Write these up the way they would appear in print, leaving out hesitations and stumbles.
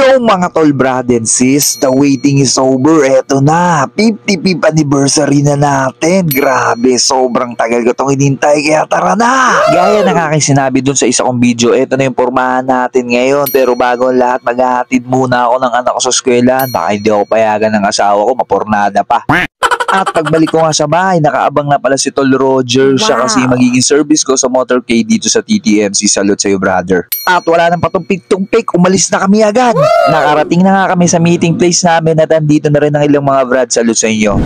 Yo mga tol, brad and sis, the waiting is over. Eto na, 55th anniversary na natin. Grabe, sobrang tagal ko itong hinintay, kaya tara na! Gaya ng aking sinabi dun sa isa kong video, eto na yung pormahan natin ngayon. Pero bago ang lahat, maghahatid muna ako ng anak ko sa eskwelahan. Baka hindi ako payagan ng asawa ko, mapornada pa. At pagbalik ko nga sa bahay, nakaabang na pala si Tol Roger. Siya kasi magiging service ko sa motorcade dito sa TTMC. Salute sa'yo, brother. At wala nang patumpik-tumpik, umalis na kami agad. Nakarating na nga kami sa meeting place namin at andito na rin ang ilang mga brad. Salute sa inyo.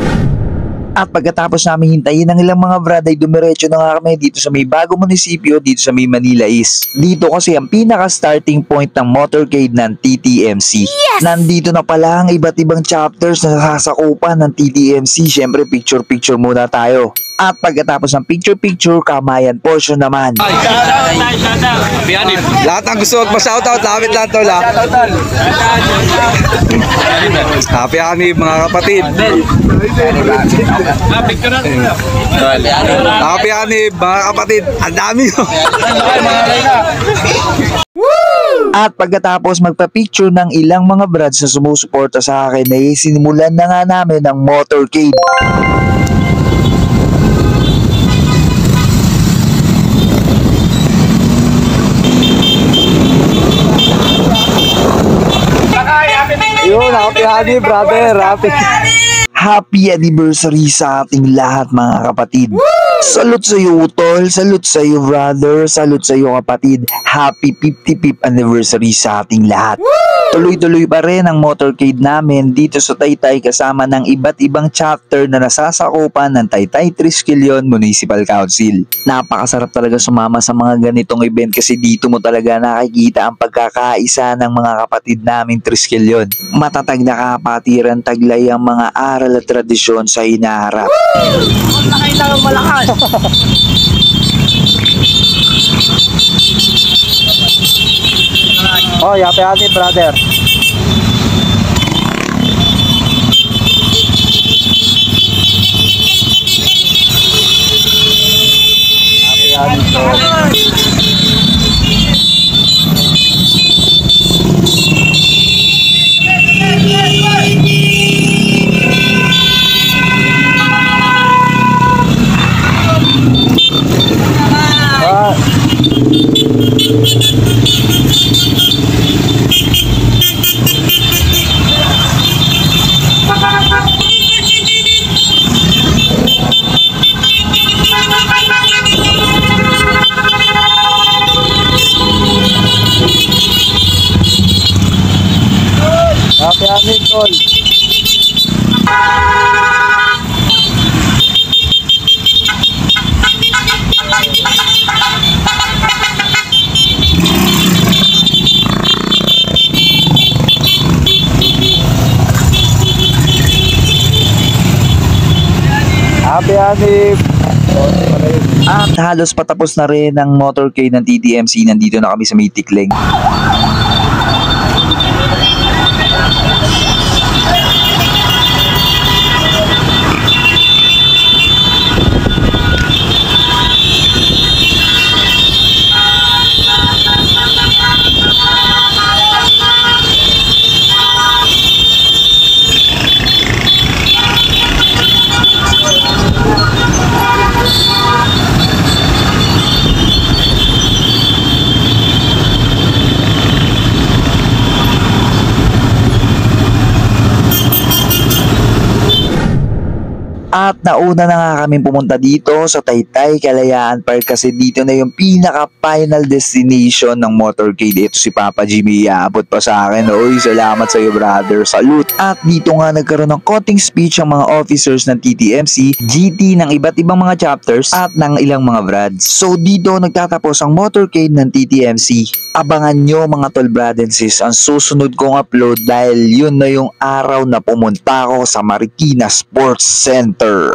At pagkatapos namin hintayin ng ilang mga brad ay dumiretso na nga kami dito sa may bagong munisipyo dito sa may Manila East. Dito kasi ang pinaka-starting point ng motorcade ng TTMC. Yes! Nandito na pala ang iba't ibang chapters na nasasakupan ng TTMC. Siyempre picture-picture muna tayo. At pagkatapos ng picture-picture, kamayan portion naman. Lahat ang gusto magpa-shoutout, lapit lang tol ha. Happy Hanib mga kapatid. Happy Hanib mga kapatid. Ang dami nyo. At pagkatapos magpa-picture ng ilang mga brads na sumusuporta sa akin, ay sinimulan na nga namin ang motorcade. Yun, happy Hanib brother. Happy anniversary sa ating lahat mga kapatid. Salute sa iyo tol, salute sa iyo brother, salute sa iyo kapatid. Happy 55th anniversary sa ating lahat. Tuloy-tuloy pa rin ang motorcade namin dito sa Taytay kasama ng iba't ibang chapter na nasasakupan ng Taytay Triskelion Municipal Council. Napakasarap talaga sumama sa mga ganitong event kasi dito mo talaga nakikita ang pagkakaisa ng mga kapatid naming Triskelion. Matatag na kapatiran, taglay ang mga aral at tradisyon sa hinaharap. Kailangan malakas. Oh, happy Hanib brother. Happy Hanib brother. Happy Hanib tol. Happy Hanib. At halos patapos na rin ang motorcade ng TTMC. Nandito na kami sa may Tikling. At nauna na nga kami pumunta dito sa Taytay Kalayaan Park kasi dito na yung pinaka-final destination ng motorcade. Ito si Papa Jimmy, iabot pa sa akin. Uy, salamat sa iyo brother, salute. At dito nga nagkaroon ng konting speech ang mga officers ng TTMC, GT ng iba't ibang mga chapters at ng ilang mga brads. So dito nagtatapos ang motorcade ng TTMC. Abangan nyo mga tol, brad and sis ang susunod kong upload dahil yun na yung araw na pumunta ako sa Marikina Sports Center.